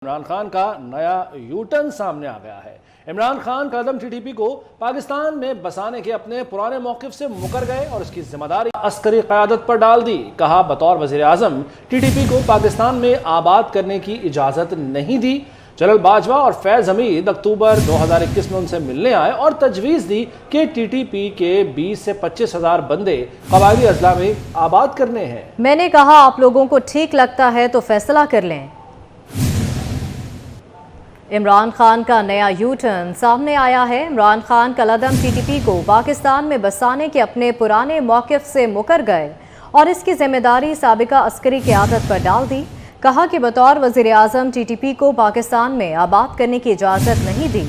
عمران خان کا نیا you turn سامنے آ گیا ہے۔ عمران خان قدم ٹی ٹی پی کو پاکستان میں بسانے کے اپنے پرانے موقف سے مکر گئے اور اس کی ذمہ داری عسکری قیادت پر ڈال دی۔ کہا بطور وزیر اعظم ٹی ٹی پی کو پاکستان میں آباد کرنے کی اجازت نہیں دی۔ جنرل باجوہ اور فیض حمید اکتوبر 2021 میں ان سے ملنے آئے اور تجویز دی کہ ٹی ٹی پی کے 20 سے 25 ہزار بندے قبائلی اضلاع میں آباد کرنے ہیں۔ میں نے کہا آپ لوگوں کو ٹھیک لگتا ہے تو فیصلہ کر لیں۔ عمران خان کا نیا یو ٹرن سامنے آیا ہے۔ عمران خان کل عدم ٹی ٹی پی کو پاکستان میں بسانے کے اپنے پرانے موقف سے مکر گئے اور اس کی ذمہ داری سابقہ عسکری قیادت پر ڈال دی۔ کہا کہ بطور وزیر اعظم ٹی ٹی پی کو پاکستان میں آباد کرنے کی اجازت نہیں دی۔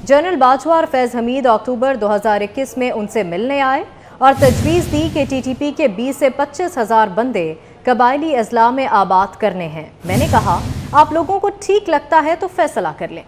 جنرل باجوہ اور فیض حمید اکتوبر 2021 میں ان سے ملنے آئے اور تجویز دی کہ ٹی ٹی پی کے 20 سے 25 ہزار بندے قبائلی اضلاع میں آباد کرنے ہیں۔ میں نے کہا آپ لوگوں کو ٹھیک لگتا ہے تو فیصلہ کر لیں۔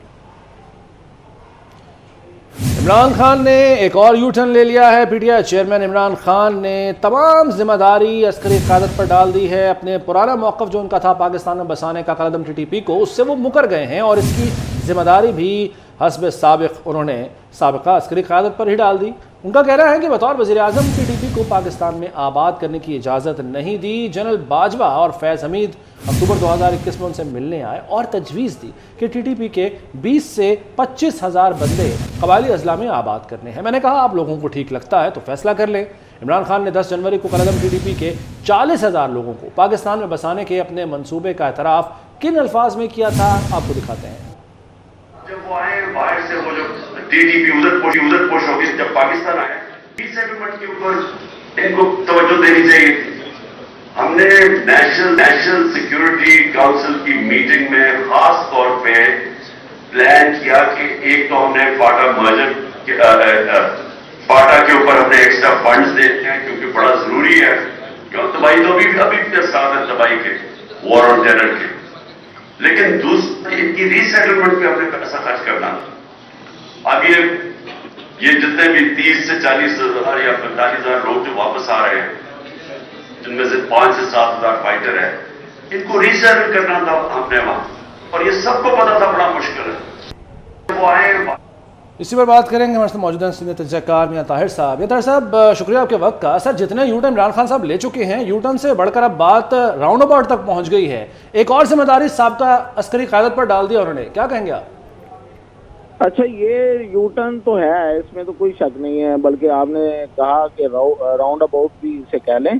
عمران خان نے ایک اور یو ٹرن لے لیا ہے۔ P T I chairman Imran Khan نے تمام ذمہ داری عسکری قیادت پر ڈال دی ہے۔ اپنے پرانا موقف جو ان کا تھا پاکستان میں بسانے کا قدم ٹی ٹی پی کو، اس سے وہ مکر گئے ہیں اور اس کی ذمہ داری بھی حسب سابق انہوں نے سابقہ عسکری قیادت پر ہی ڈال دی۔ ان کا کہنا ہے کہ بطور وزیر اعظم ٹی ٹی پی کو پاکستان میں آباد کرنے کی اجازت نہیں دی۔ جنرل باجوہ اور فیض حمید اکتوبر 2021 میں ان سے ملنے آئے اور تجویز دی کہ ٹی ٹی پی کے 20 سے 25 ہزار بندے قبائلی اضلاع میں آباد کرنے ہیں۔ میں نے کہا آپ لوگوں کو ٹھیک لگتا ہے تو فیصلہ کر لیں۔ عمران خان نے 10 جنوری کو قلعہ ٹی ٹی پی کے 40 ہزار لوگوں کو پاکستان میں بسانے کے اپنے منصوبے کا اعتراف کن الفاظ میں کیا تھا، آپ کو دکھاتے ہیں۔ جب وہ آئے باہر سے، وہ جو ٹی ٹی پی ادھر پوش ہوگی، جب پاکستان آئے سیٹلمنٹ کے اوپر ان کو توجہ دینی چاہیے تھی۔ ہم نے نیشنل سیکیورٹی کاؤنسل کی میٹنگ میں خاص طور پہ پلان کیا کہ ایک تو ہم نے فاٹا کے اوپر ہم نے ایکسٹرا فنڈز دیتے ہیں کیونکہ بڑا ضروری ہے، کیوں تباہی تو ابھی بھی ساتھ ہے تباہی کے، وار آن ٹیرر کے، لیکن ان کی ری سیٹلمنٹ پہ ہم نے پیسہ خرچ کرنا۔ اب یہ جتنے بھی 30 سے 40 ہزار یا 45 ہزار لوگ جو واپس آ رہے ہیں، جن میں سے 5 سے 7 ہزار فائٹر ہیں، ان کو ری سیٹل کرنا تھا ہم نے وہاں، اور یہ سب کو پتا تھا بڑا مشکل ہے۔ وہ آئے اسی پر بات کریں گے ہمارے ساتھ موجود ہیں سینئر تجزیہ کار میاں طاہر صاحب۔ طاہر صاحب شکریہ آپ کے وقت کا۔ سر جتنے یو ٹرن عمران خان صاحب لے چکے ہیں، یو ٹرن سے بڑھ کر اب بات راؤنڈ اباؤٹ تک پہنچ گئی ہے، ایک اور ذمہ داری سابقہ عسکری قیادت پر ڈال دیا انہوں نے، کیا کہیں گے آپ؟ اچھا، یہ یو ٹرن تو ہے، اس میں تو کوئی شک نہیں ہے، بلکہ آپ نے کہا کہ راؤنڈ اباؤٹ بھی اسے کہہ لیں،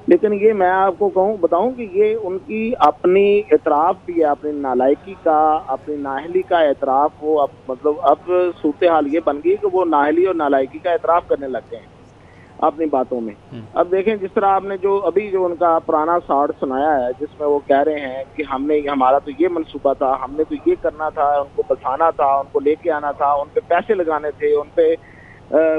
لیکن یہ میں آپ کو بتاؤں کہ یہ ان کی اپنی اعتراف بھی ہے، اپنی نالائکی کا، اپنی نااہلی کا اعتراف۔ وہ اب صورتحال یہ بن گئی کہ وہ نااہلی اور نالائکی کا اعتراف کرنے لگ گئے ہیں اپنی باتوں میں۔ اب دیکھیں جس طرح آپ نے جو ان کا پرانا ساڑھ سنایا ہے، جس میں وہ کہہ رہے ہیں کہ ہمارا تو یہ منصوبہ تھا، ہم نے تو یہ کرنا تھا، ان کو بسانا تھا، ان کو لے کے آنا تھا، ان پہ پیسے لگانے تھے، ان پہ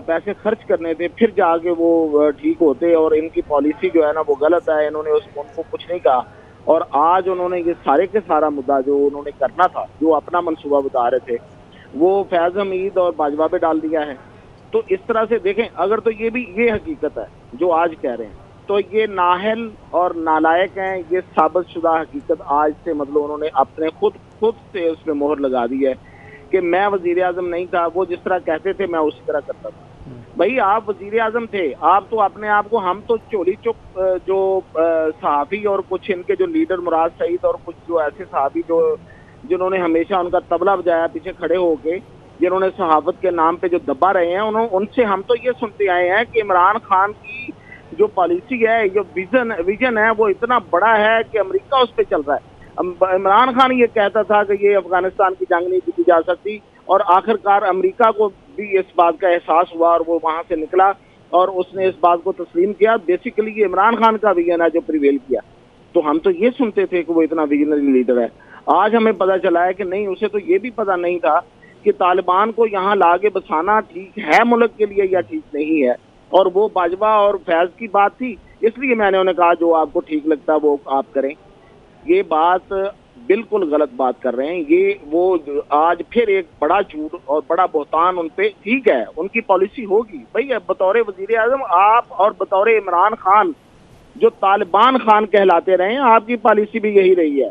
پیسے خرچ کرنے تھے، پھر جا کے وہ ٹھیک ہوتے، اور ان کی پالیسی جو ہے نا وہ غلط ہے، انہوں نے ان کو کچھ نہیں کہا، اور آج انہوں نے یہ سارے کے سارا مدعا جو انہوں نے کرنا تھا، جو اپنا منصوبہ بتا رہے تھے، وہ فیض حمید اور باجوہ پہ ڈال دیا ہے۔ تو اس طرح سے دیکھیں، اگر تو یہ حقیقت ہے جو آج کہہ رہے ہیں، تو یہ نااہل اور نالائق ہیں، یہ ثابت شدہ حقیقت آج سے انہوں نے اپنے خود سے اس پہ مہر لگا دی ہے کہ میں وزیر اعظم نہیں تھا، وہ جس طرح کہتے تھے میں اسی طرح کرتا تھا۔ بھائی آپ وزیر اعظم تھے، آپ تو اپنے آپ کو، ہم تو چولی چپ جو صحافی اور کچھ ان کے جو لیڈر مراد سعید اور کچھ جو ایسے صحافی جنہوں نے ہمیشہ ان کا طبلہ بجایا پیچھے کھڑے ہو کے، جنہوں نے صحافت کے نام پہ جو دبا رہے ہیں، ان سے ہم تو یہ سنتے آئے ہیں کہ عمران خان کی جو پالیسی ہے، جو ویژن ہے، وہ اتنا بڑا ہے کہ امریکہ اس پہ چل رہا ہے۔ عمران خان یہ کہتا تھا کہ یہ افغانستان کی جنگ نہیں جیتی جا سکتی، اور آخرکار امریکہ کو بھی اس بات کا احساس ہوا اور وہ وہاں سے نکلا اور اس نے اس بات کو تسلیم کیا۔ بیسیکلی یہ عمران خان کا ویژن ہے جو پریویل کیا۔ تو ہم تو یہ سنتے تھے کہ وہ اتنا ویژنری لیڈر ہے، آج ہمیں پتہ چلا ہے کہ نہیں، اسے تو یہ بھی پتہ نہیں تھا کہ طالبان کو یہاں لا کے بسانا ٹھیک ہے ملک کے لیے یا ٹھیک نہیں ہے، اور وہ باجوہ اور فیض کی بات تھی، اس لیے میں نے انہیں کہا جو آپ کو ٹھیک لگتا ہے وہ آپ کریں۔ یہ بات بالکل غلط بات کر رہے ہیں، یہ وہ آج پھر ایک بڑا جھوٹ اور بڑا بہتان ان پہ، ٹھیک ہے ان کی پالیسی ہوگی، بھائی بطور وزیر اعظم آپ اور بطور عمران خان جو طالبان خان کہلاتے رہے ہیں، آپ کی پالیسی بھی یہی رہی ہے،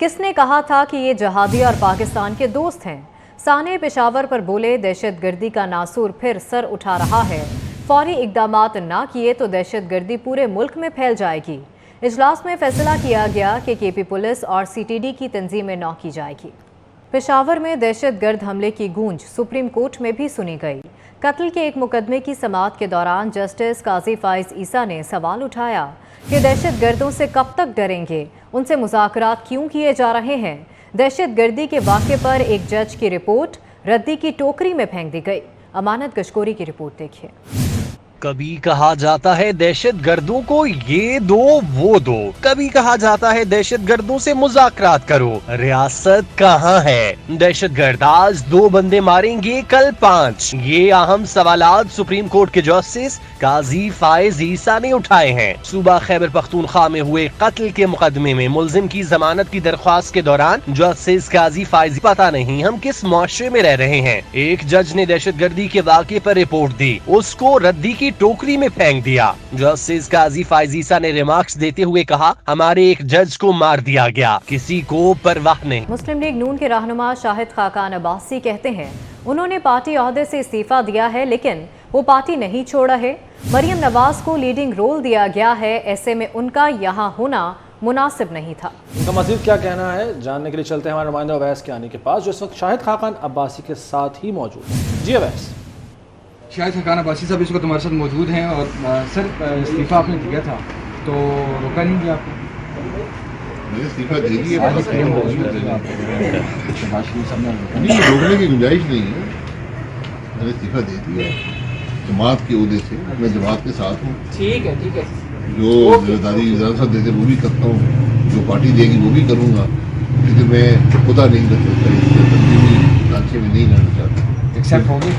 کس نے کہا تھا کہ یہ جہادی اور پاکستان کے دوست ہیں؟ سانحہ پشاور پر بولے دہشت گردی کا ناسور پھر سر اٹھا رہا ہے، فوری اقدامات نہ کیے تو دہشت گردی پورے ملک میں پھیل جائے گی۔ اجلاس میں فیصلہ کیا گیا کہ کے پی پولیس اور سی ٹی ڈی کی تنظیمیں نو کی جائے گی۔ پشاور میں دہشت گرد حملے کی گونج سپریم کورٹ میں بھی سنی گئی۔ قتل کے ایک مقدمے کی سماعت کے دوران جسٹس قاضی فائز عیسیٰ نے سوال اٹھایا کہ دہشت گردوں سے کب تک ڈریں گے، ان سے مذاکرات کیوں کیے جا رہے ہیں؟ دہشت گردی کے واقعے پر ایک جج کی رپورٹ ردی کی ٹوکری میں پھینک دی گئی۔ امانت گشکوری کی رپورٹ دیکھیے۔ کبھی کہا جاتا ہے دہشت گردوں کو یہ دو وہ دو، کبھی کہا جاتا ہے دہشت گردوں سے مذاکرات کرو۔ ریاست کہاں ہے؟ دہشت گرد آج 2 بندے ماریں گے، کل 5۔ یہ اہم سوالات سپریم کورٹ کے جسٹس قاضی فائز عیسیٰ نے اٹھائے ہیں۔ صوبہ خیبر پختونخوا میں ہوئے قتل کے مقدمے میں ملزم کی ضمانت کی درخواست کے دوران جسٹس قاضی فائز پتہ نہیں ہم کس معاشرے میں رہ رہے ہیں، ایک جج نے دہشت گردی کے واقعے پر رپورٹ دی، اس کو ردی کی ٹوکری میں پھینک دیا۔ جسٹس قاضی فائز عیسیٰ نے ریمارکس دیتے ہوئے کہا ہمارے ایک جج کو مار دیا گیا، کسی کو پرواہ نہیں۔ مسلم لیگ نون کے رہنما شاہد خاقان عباسی کہتے ہیں انہوں نے پارٹی عہدے سے استعفیٰ دیا ہے لیکن وہ پارٹی نہیں چھوڑ رہے۔ مریم نواز کو لیڈنگ رول دیا گیا ہے، ایسے میں ان کا یہاں ہونا مناسب نہیں تھا۔ ان کا مزید کیا کہنا ہے جاننے کے لیے چلتے ہیں ہمارے نمائندہ اویس کیانی کے پاس جو اس وقت شاہد خاقان عباسی کے ساتھ ہی موجود ہے۔ جی اویس۔ شاہد خاقان عباسی صاحب اس وقت ہمارے ساتھ موجود ہیں، اور سر استعفیٰ آپ نے دیا تھا تو روکا نہیں گیا آپ کو؟ میں نے استعفیٰ دے دیا، نہیں روکنے کی گنجائش نہیں ہے، میں نے استعفیٰ دے دیا جماعت کے عہدے سے، میں جماعت کے ساتھ ہوں۔ ٹھیک ہے جو ذمہ داری وزارت صاحب دیتے وہ بھی کرتا ہوں، جو پارٹی دے گی وہ بھی کروں گا، لیکن میں خدا نہیں کر سکتا، اس سے تنظیمی ڈھانچے میں نہیں رہنا چاہتا۔ ایکسیپٹ ہوگی؟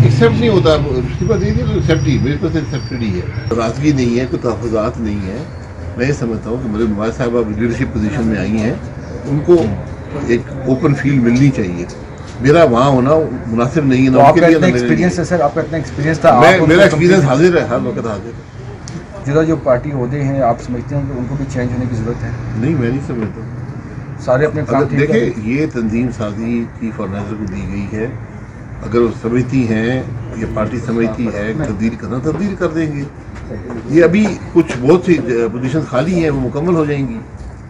ایکسیپٹ نہیں ہوتا، استعفیٰ دے دیا تو ایکسیپٹ ہی، میرے پاس ایکسیپٹڈ ہی ہے، ناراضگی نہیں ہے، کوئی تحفظات نہیں ہے۔ میں یہ سمجھتا ہوں کہ مریم نواز صاحبہ لیڈرشپ پوزیشن میں آئی ہیں، ان کو ایک اوپن فیلڈ ملنی چاہیے، میرا وہاں ہونا مناسب نہیں ہے۔ تو آپ کا اتنا ایکسپیرینس ہے سر، آپ کا اتنا ایکسپیرینس تھا، میرا ایکسپیرینس حاضر ہے، ہر وقت حاضر ہے۔ جدہ جو پارٹی عہدے ہیں آپ سمجھتے ہیں کہ ان کو بھی چینج ہونے کی ضرورت ہے؟ نہیں، میں نہیں سمجھتا۔ سارے اپنے کام دیکھیں، یہ تنظیم سازی چیف آرگنائزر کو دی گئی ہے، اگر وہ سمجھتی ہیں یا پارٹی سمجھتی ہے تبدیل کرنا، تبدیل کر دیں گے۔ یہ ابھی کچھ بہت سی پوزیشن خالی ہیں، وہ مکمل ہو جائیں گی۔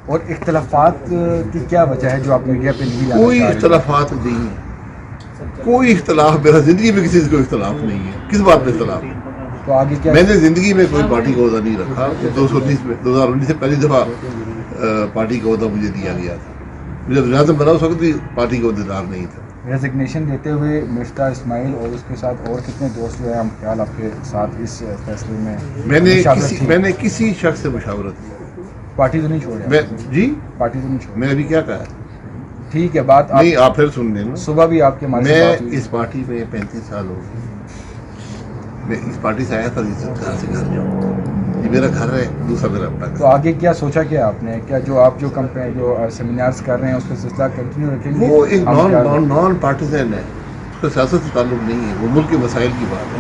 اور اختلافات کی کیا وجہ ہے جو آپ میڈیا پہ نہیں لانا کوئی چاہ رہے ہیں؟ اختلافات نہیں ہے، کوئی اختلاف، میرا زندگی میں کسی سے کوئی اختلاف نہیں ہے۔ کس بات پہ اختلاف ہے؟ تو آگے کیا؟ میں نے زندگی میں کوئی پارٹی کا عہدہ نہیں رکھا۔ 2019 سے پہلی دفعہ پارٹی کا عہدہ مجھے دیا گیا تھا، مجھے ریاست بنا اس وقت بھی پارٹی کا عہدیدار نہیں تھا۔ ریزگنیشن دیتے ہوئے مفتا اسماعیل اور اس کے ساتھ اور کتنے دوست جو ہیں ہم خیال آپ کے ساتھ اس فیصلے میں میں نے کسی شخص سے مشاورت کی، پارٹی تو نہیں چھوڑے؟ جی پارٹی تو نہیں چھوڑے؟ میں ابھی کیا کہا ہے؟ ٹھیک ہے، بات نہیں، آپ پھر سن لینا۔ صبح بھی آپ کے ہمارے میں سے بات ہوئی۔ اس پارٹی میں 35 سال ہو گئے، میں اس پارٹی سے آیا تھا، کہاں سے گھر جاؤں، یہ میرا گھر ہے، دوسرا میرا اپنا گھر۔ تو آگے کیا سوچا کیا آپ نے؟ کیا جو آپ جو سیمینارز کر رہے ہیں اس کا سلسلہ کنٹینیو رکھیں گے؟ وہ ایک نان پارٹیزن ہے، اس کا سیاست سے تعلق نہیں ہے، وہ ملک کے مسائل کی بات ہے۔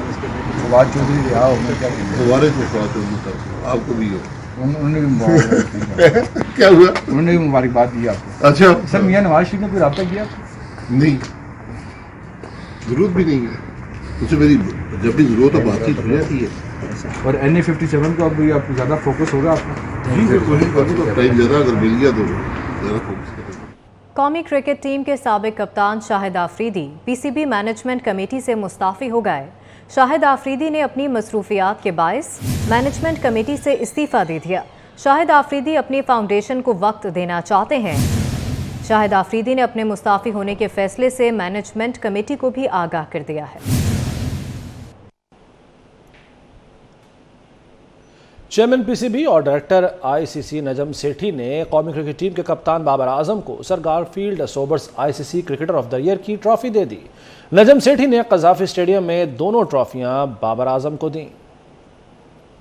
فواد چودھری رہا ہو، میں کیا کہوں؟ دوبارہ سے فواد چودھری صاحب، آپ کو بھی ہو، انہوں نے بھی مبارکباد دی۔ کیا ہوا؟ انہوں نے بھی مبارکباد دی آپ کو۔ اچھا سر میاں نواز شریف نے کوئی رابطہ کیا؟ نہیں، ضرورت بھی نہیں ہے، اس سے میری جب بھی ضرورت ہو بات چیت ہو جاتی ہے۔ اور NA-57 کو اب آپ زیادہ فوکس ہوگا آپ کا؟ جی میں کوشش کروں گا، ٹائم زیادہ اگر مل گیا تو زیادہ فوکس کروں گا۔ قومی کرکٹ ٹیم کے سابق کپتان شاہد آفریدی PCB مینجمنٹ کمیٹی سے مستعفی ہو گئے۔ شاہد آفریدی نے اپنی مصروفیات کے باعث مینجمنٹ کمیٹی سے استعفیٰ دے دیا۔ شاہد آفریدی اپنی فاؤنڈیشن کو وقت دینا چاہتے ہیں۔ شاہد آفریدی نے اپنے مستعفی ہونے کے فیصلے سے مینجمنٹ کمیٹی کو بھی آگاہ کر دیا ہے۔ چیئرمین PCB اور ڈائریکٹر ICC نجم سیٹھی نے قومی کرکٹ ٹیم کے کپتان بابر اعظم کو sir Garfield Sobers ICC cricketer of the year کی ٹرافی دے دی۔ نجم سیٹھی نے قذافی اسٹیڈیم میں دونوں ٹرافیاں بابر اعظم کو دیں۔